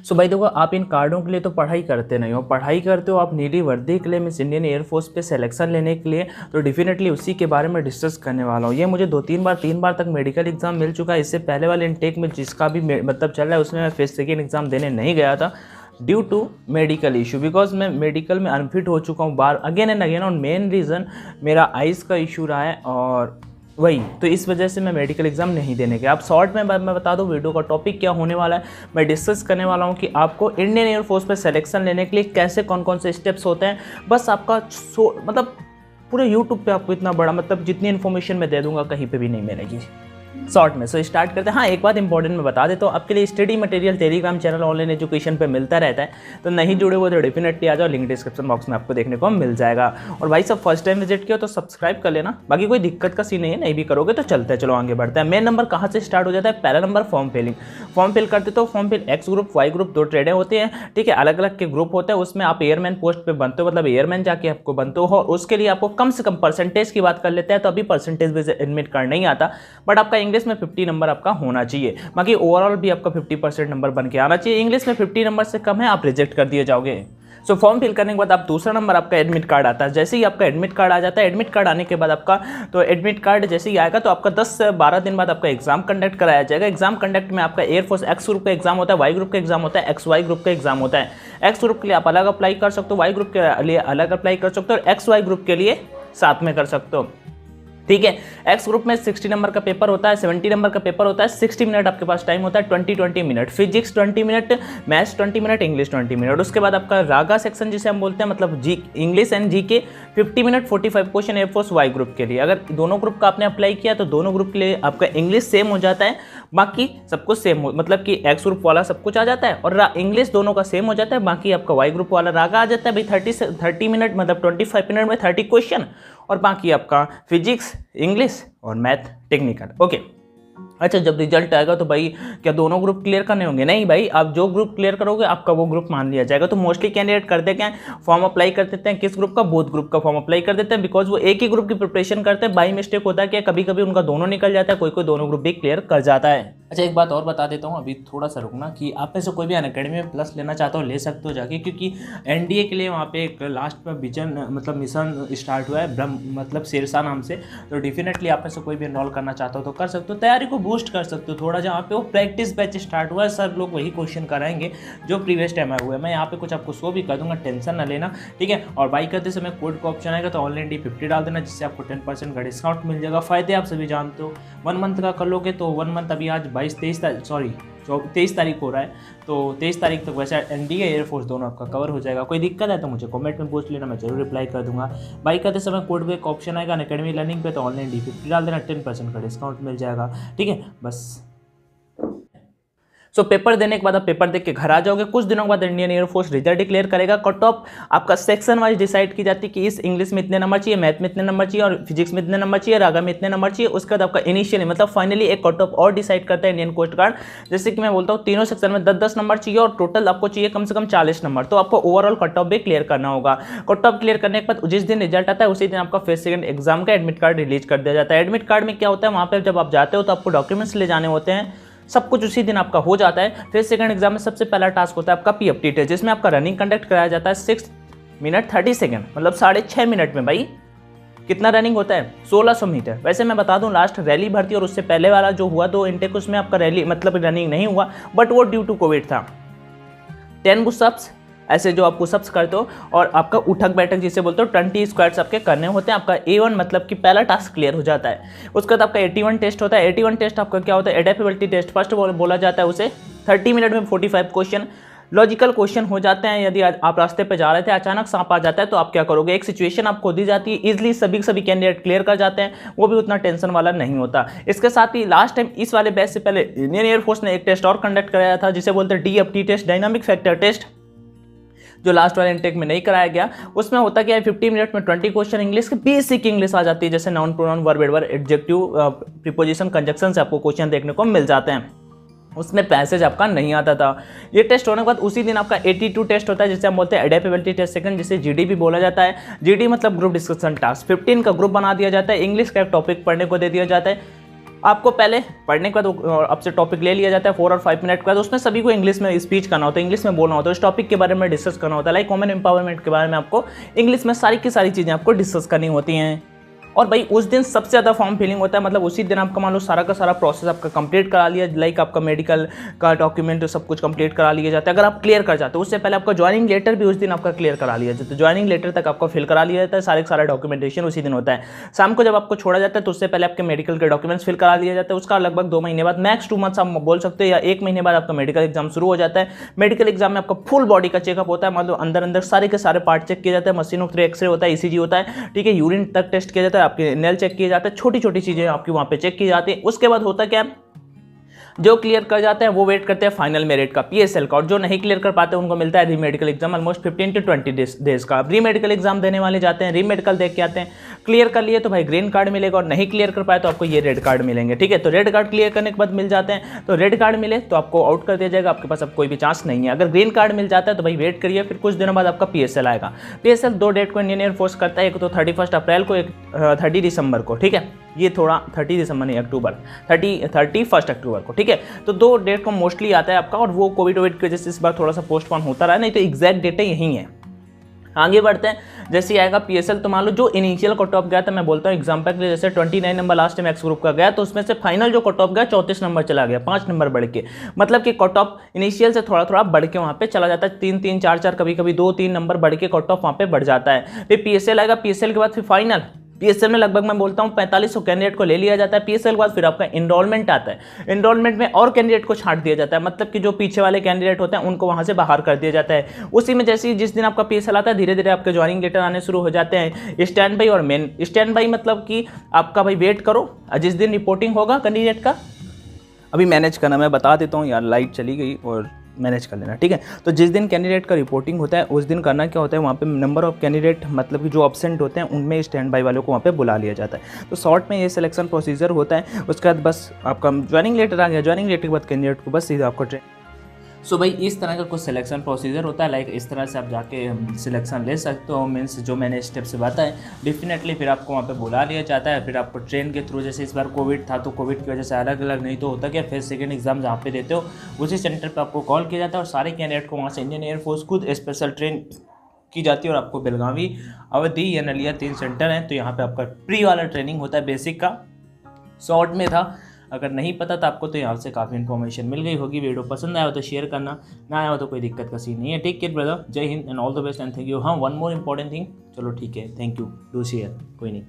सो भाई देखो, आप इन कार्डों के लिए तो पढ़ाई करते नहीं हो, पढ़ाई करते हो आप नीली वर्दी के लिए, मिस इंडियन एयरफोर्स पे सिलेक्शन लेने के लिए। तो डेफिनेटली उसी के बारे में डिस्कस करने वाला हूँ। ये मुझे 2-3 बार तक मेडिकल एग्जाम मिल चुका है। इससे पहले वाले इनटेक में जिसका भी मतलब चल रहा है उसमें मैं फिर सेकेंड एग्जाम देने नहीं गया था due to medical issue, because मैं मेडिकल में अनफिट हो चुका हूँ बार अगेन एंड अगेन। और मेन रीज़न मेरा आइज़ का इशू रहा है, और वही तो इस वजह से मैं मेडिकल एग्जाम नहीं देने गया। अब शॉर्ट में मैं बता दूं वीडियो का टॉपिक क्या होने वाला है। मैं डिस्कस करने वाला हूं कि आपको इंडियन एयरफोर्स पे सिलेक्शन लेने के लिए कैसे कौन कौन से स्टेप्स होते हैं। बस आपका मतलब पूरे यूट्यूब पे आपको इतना बड़ा मतलब जितनी इन्फॉर्मेशन मैं दे दूंगा कहीं पे भी नहीं मिलेगी शॉर्ट में। सो स्टार्ट करते हैं। हाँ, एक बात इंपॉर्टेंट मैं बता देता हूँ, आपके लिए study material Telegram channel online education पे मिलता रहता है, तो नहीं जुड़े हुए तो डेफिनेटली आ जाओ, लिंक डिस्क्रिप्शन बॉक्स में आपको देखने को मिल जाएगा। और भाई सब फर्स्ट टाइम विजिट किया तो सब्सक्राइब कर लेना, बाकी कोई दिक्कत का सीन नहीं है, नहीं भी करोगे तो चलते हैं। चलो आगे बढ़ते हैं। मेन नंबर कहाँ से स्टार्ट हो जाता है? पहला number form filling. Form fill करते तो form fill X group Y group 2 ट्रेडें होती हैं, ठीक है, अलग अलग के ग्रुप होते हैं। उसमें आप एयरमैन पोस्ट पे बनते हो, मतलब एयरमैन जाके आपको बनते हो, और उसके लिए आपको कम से कम परसेंटेज की बात कर लेते हैं तो अभी परसेंटेज बेस एडमिट कार्ड नहीं आता, बट आपका इंग्लिश में 50 नंबर आपका होना चाहिए, बाकी ओवरऑल भी आपका 50% नंबर बन के आना चाहिए। इंग्लिश में 50 नंबर से कम है आप रिजेक्ट कर दिए जाओगे। सो फॉर्म फिल करने के बाद आप दूसरा नंबर आपका एडमिट कार्ड आता है। जैसे ही आपका एडमिट कार्ड आ जाता है, एडमिट कार्ड आने के बाद आपका तो एडमिट कार्ड जैसे ही आएगा तो आपका 10 से 12 दिन बाद आपका एग्जाम कंडक्ट कराया जाएगा। एग्जाम कंडक्ट में आपका एयरफोर्स एक्स ग्रुप का एग्जाम होता है, वाई ग्रुप का एग्जाम होता है, एक्स वाई ग्रुप का एग्जाम होता है। एक्स ग्रुप के लिए आप अलग अप्लाई कर सकते हो, वाई ग्रुप के लिए अलग अप्लाई कर सकते हो, और एक्स वाई ग्रुप के लिए साथ में कर सकते हो, ठीक है। एक्स ग्रुप में 60 नंबर का पेपर होता है, 70 नंबर का पेपर होता है, 60 मिनट आपके पास टाइम होता है, 20 minute physics, 20 minute maths, 20 minute English, 20 minute. उसके बाद आपका रागा सेक्शन जिसे हम बोलते हैं, मतलब जी English and G K 50 minute 45 question air force Y group के लिए। अगर दोनों ग्रुप का आपने अप्लाई किया तो दोनों ग्रुप के लिए आपका इंग्लिश सेम हो जाता है, बाकी सब कुछ सेम मतलब कि एक्स ग्रुप वाला सब कुछ आ जाता है और इंग्लिश दोनों का सेम हो जाता है, बाकी आपका वाई ग्रुप वाला रागा आ जाता है भाई 30 मिनट मतलब 25 मिनट में 30 क्वेश्चन, और बाकी आपका फिजिक्स, इंग्लिश और मैथ टेक्निकल। ओके, अच्छा जब रिजल्ट आएगा तो भाई क्या दोनों ग्रुप क्लियर करने होंगे? नहीं भाई, आप जो ग्रुप क्लियर करोगे आपका वो ग्रुप मान लिया जाएगा। तो मोस्टली कैंडिडेट करते क्या है, फॉर्म अप्लाई कर देते हैं, किस ग्रुप का? बोथ ग्रुप का फॉर्म अप्लाई कर देते हैं, बिकॉज वो एक ही ग्रुप की प्रिपरेशन करते हैं। बाई मिस्टेक होता है कि कभी कभी उनका दोनों निकल जाता है, कोई कोई दोनों ग्रुप भी क्लियर कर जाता है। अच्छा एक बात और बता देता हूँ, अभी थोड़ा सा रुकना, कि आप में से कोई भी अनअकैडमी में प्लस लेना चाहता हो ले सकते हो जाके, क्योंकि एनडीए के लिए वहाँ पे एक लास्ट में विजन मतलब मिशन स्टार्ट हुआ है ब्रह्म मतलब शेरशाह नाम से, तो डेफिनेटली आप में से कोई भी एनरोल करना चाहता हो तो कर सकते हो, तैयारी को बूस्ट कर सकते हो थोड़ा। जहाँ पे वो प्रैक्टिस बैच स्टार्ट हुआ है, सर लोग वही क्वेश्चन कराएंगे जो प्रीवियस टाइम आए हुए हैं। मैं यहाँ पे कुछ आपको शो भी कर दूंगा, टेंशन ना लेना, ठीक है। और बाई करते समय कोड का ऑप्शन आएगा तो ऑनलाइन D50 डाल देना, जिससे आपको 10% का डिस्काउंट मिल जाएगा। फायदे आप सभी जानते हो, 1 मंथ का कर लोगे तो 1 मंथ अभी आज 23 तारीख हो रहा है, तो 23 तारीख तक वैसे एनडीए एयरफोर्स दोनों आपका कवर हो जाएगा। कोई दिक्कत है तो मुझे कमेंट में पूछ लेना, मैं जरूर रिप्लाई कर दूंगा। बाई करते समय कोड पे एक ऑप्शन आएगा अनअकैडमी लर्निंग पे, तो ऑनलाइन D50 डाल देना, 10% का डिस्काउंट मिल जाएगा, ठीक है। बस सो पेपर देने के बाद आप पेपर देख के घर आ जाओगे। कुछ दिनों के बाद इंडियन एयरफोर्स रिजल्ट डिक्लेयर करेगा। कट ऑफ आपका सेक्शन वाइज डिसाइड की जाती है कि इस इंग्लिश में इतने नंबर चाहिए, मैथ में इतने नंबर चाहिए, और फिजिक्स में इतने नंबर चाहिए, रागा में इतने नंबर चाहिए। उसके बाद आपका इनिशियली मतलब फाइनली एक कट ऑफ और डिसाइड करता है इंडियन कोस्ट गार्ड। जैसे कि मैं बोलता हूँ तीनों सेक्शन में 10-10 नंबर चाहिए और टोटल आपको चाहिए कम से कम 40 नंबर, तो आपको ओवरऑल कट ऑफ भी क्लियर करना होगा। कट ऑफ क्लियर करने के बाद जिस दिन रिजल्ट आता है उसी दिन आपका फर्स्ट सेकंड एग्जाम का एडमिट कार्ड रिलीज कर दिया जाता है। एडमिट कार्ड में क्या होता है, वहाँ पर जब आप जाते हो तो आपको डॉक्यूमेंट्स ले जाने होते हैं, सब कुछ उसी दिन आपका हो जाता है। फिर सेकंड एग्जाम में सबसे पहला टास्क होता है आपका PFT टेस्ट, जिसमें आपका रनिंग कंडक्ट कराया जाता है 6 मिनट 30 सेकंड, मतलब 6.5 मिनट में। भाई कितना रनिंग होता है? 1600 मीटर। वैसे मैं बता दूं लास्ट रैली भर्ती और उससे पहले वाला जो हुआ 2 इनटेक, उसमें आपका रैली मतलब रनिंग नहीं हुआ, बट वो ड्यू टू कोविड था। 10 पुशअप्स ऐसे जो आप पुशअप्स करते हो, और आपका उठक बैठक जिसे बोलते हो 20 स्क्वाट्स आपके करने होते हैं। आपका A1 मतलब कि पहला टास्क क्लियर हो जाता है। उसके बाद आपका 81 टेस्ट होता है। 81 टेस्ट आपका क्या होता है? एडेप्टेबिलिटी टेस्ट फर्स्ट बोला जाता है उसे। 30 मिनट में 45 क्वेश्चन लॉजिकल क्वेश्चन हो जाते हैं। यदि आप रास्ते पे जा रहे थे, अचानक सांप आ जाता है तो आप क्या करोगे? एक सिचुएशन आपको दी जाती है, इजीली सभी कैंडिडेट क्लियर कर जाते हैं, वो भी उतना टेंशन वाला नहीं होता। इसके साथ ही लास्ट टाइम इस वाले बैच से पहले इंडियन एयरफोर्स ने एक टेस्ट और कंडक्ट कराया था, जिसे बोलते हैं DFT test, dynamic factor test, जो लास्ट वाले इनटेक में नहीं कराया गया। उसमें होता क्या है, 50 मिनट में 20 क्वेश्चन इंग्लिश की बेसिक इंग्लिश आ जाती है, जैसे noun pronoun verb adverb adjective preposition conjunction से आपको क्वेश्चन देखने को मिल जाते हैं। उसमें पैसेज आपका नहीं आता था। ये टेस्ट होने के बाद उसी दिन आपका 82 टेस्ट होता है, जिसे हम बोलते हैं एडेप्टेबिलिटी टेस्ट सेकंड, जिसे GD भी बोला जाता है। GD मतलब ग्रुप डिस्कशन टास्क। 15 का ग्रुप बना दिया जाता है। इंग्लिश का एक टॉपिक पढ़ने को दे दिया जाता है। आपको पहले पढ़ने के बाद आपसे टॉपिक ले लिया जाता है 4 और 5 मिनट के बाद, उसमें सभी को इंग्लिश में स्पीच करना होता है, इंग्लिश में बोलना होता है, उस टॉपिक के बारे में डिस्कस करना होता है। लाइक वुमेन एम्पावरमेंट के बारे में आपको इंग्लिश में सारी की सारी चीज़ें आपको डिस्कस करनी होती हैं। और भाई उस दिन सबसे ज़्यादा फॉर्म फिलिंग होता है, मतलब उसी दिन आपका मान लो सारा का सारा प्रोसेस आपका कंप्लीट करा लिया, लाइक आपका मेडिकल का डॉक्यूमेंट सब कुछ कंप्लीट करा लिया जाता है। अगर आप क्लियर कर जाते हो उससे पहले आपका ज्वाइनिंग लेटर भी उस दिन आपका क्लियर करा लिया जाता है, ज्वाइनिंग लेटर तक आपको फिल करा लिया जाता है, सारे सारा डॉक्यूमेंटेशन उसी दिन होता है। शाम को जब आपको छोड़ा जाता है तो उससे पहले आपके मेडिकल के डॉक्यूमेंट्स फिल करा लिया जाता है। उसका लगभग 2 महीने बाद, मैक्स 2 मंथ्स आप बोल सकते हो, या 1 महीने बाद आपका मेडिकल एग्जाम शुरू हो जाता है। मेडिकल एग्जाम में आपका फुल बॉडी का चेकअप होता है, मतलब अंदर अंदर सारे के सारे पार्ट चेक किए जाते हैं, मशीनों थ्रू एक्सरे होता है, ईसीजी होता है, ठीक है, यूरिन तक टेस्ट किया जाता है, आपके नेल चेक किए जाते हैं, छोटी छोटी चीजें आपकी वहां पे चेक की जाती है। उसके बाद होता क्या, जो क्लियर कर जाते हैं वो वेट करते हैं फाइनल मेरिट का, पीएसएल का, और जो नहीं क्लियर कर पाते उनको मिलता है re medical exam, almost 15 to 20 days का। री मेडिकल एग्जाम देने वाले जाते हैं, री मेडिकल देख के आते हैं, क्लियर कर लिए तो भाई ग्रीन कार्ड मिलेगा, और नहीं क्लियर कर पाए तो आपको ये रेड कार्ड मिलेंगे, ठीक है। तो रेड कार्ड क्लियर करने के बाद मिल जाते हैं, तो रेड कार्ड मिले तो आपको आउट कर दिया जाएगा, आपके पास अब कोई भी चांस नहीं है। अगर ग्रीन कार्ड मिल जाता है तो भाई वेट करिए, फिर कुछ दिनों बाद आपका पीएसएल आएगा। पीएसएल 2 डेट को इंडियन एयरफोर्स करता है, एक तो 31 अप्रैल को, एक 30 दिसंबर को, ठीक है। ये थोड़ा 30 दिसंबर नहीं, अक्टूबर, 31 अक्टूबर को, ठीक है। तो 2 डेट को मोस्टली आता है आपका, और वो कोविड की वजह से इस बार थोड़ा सा पोस्टपोन होता रहा, नहीं तो एग्जैक्ट डेट यही है। आगे बढ़ते हैं, जैसे ही आएगा पीएसएल तो मान लो जो इनिशियल कट ऑफ गया था, मैं बोलता हूँ एग्जाम्पल के लिए, जैसे 29 number last time x group का गया, तो उसमें से फाइनल जो कट ऑफ गया 34 नंबर चला गया, 5 नंबर बढ़ के, मतलब कि कट ऑफ इनिशियल से थोड़ा थोड़ा बढ़ के वहाँ पे चला जाता है, 3-3, 4-4, कभी कभी 2-3 नंबर बढ़ के कट ऑफ वहाँ पे बढ़ जाता है। फिर पीएसएल आएगा, पीएसएल के बाद फिर फाइनल, पीएसएल में लगभग मैं बोलता हूँ 4500 कैंडिडेट को ले लिया जाता है। पीएसएल के बाद फिर आपका एनरोलमेंट आता है, एनरोलमेंट में और कैंडिडेट को छांट दिया जाता है, मतलब कि जो पीछे वाले कैंडिडेट होते हैं उनको वहां से बाहर कर दिया जाता है। उसी में जैसे जिस दिन आपका पीएसएल आता है धीरे धीरे आपके ज्वाइनिंग लेटर आने शुरू हो जाते हैं। स्टैंड बाई और मेन, स्टैंड बाई मतलब कि आपका भाई वेट करो, जिस दिन रिपोर्टिंग होगा कैंडिडेट का, अभी मैनेज करना मैं बता देता हूँ यार, लाइट चली गई और मैनेज कर लेना, ठीक है। तो जिस दिन कैंडिडेट का रिपोर्टिंग होता है उस दिन करना क्या होता है, वहाँ पे नंबर ऑफ कैंडिडेट मतलब कि जो अब्सेंट होते हैं उनमें स्टैंड बाई वालों को वहाँ पे बुला लिया जाता है। तो शॉर्ट में ये सिलेक्शन प्रोसीजर होता है। उसके बाद बस आपका ज्वाइनिंग लेटर आ गया, ज्वाइनिंग लेटर के बाद कैंडिडेट को बस सीधा आपको ट्रेन। सो भाई इस तरह का कुछ सिलेक्शन प्रोसीजर होता है, लाइक इस तरह से आप जाके सिलेक्शन ले सकते हो। मीन्स जो मैंने स्टेप से बताया, डेफिनेटली फिर आपको वहाँ पे बुला लिया जाता है, फिर आपको ट्रेन के थ्रू, जैसे इस बार कोविड था तो कोविड की वजह से अलग अलग, नहीं तो होता क्या, फिर सेकंड एग्जाम जहाँ पे देते हो उसी सेंटर पे आपको कॉल किया जाता है, और सारे कैंडिडेट को वहाँ से इंडियन एयरफोर्स खुद स्पेशल ट्रेन की जाती है, और आपको बेलगावी, अवधि या नलिया 3 सेंटर हैं, तो यहाँ पे आपका प्री वाला ट्रेनिंग होता है, बेसिक का शॉर्ट में था। अगर नहीं पता था आपको तो यहाँ से काफ़ी इन्फॉर्मेशन मिल गई होगी। वीडियो पसंद आया हो तो शेयर करना, ना आया हो तो कोई दिक्कत का सीन नहीं है। टेक केयर ब्रदर, जय Hind and all the best and thank you. हाँ, वन मोर इंपॉर्टेंट थिंग, चलो ठीक है, थैंक यू, डू शेयर, कोई नहीं।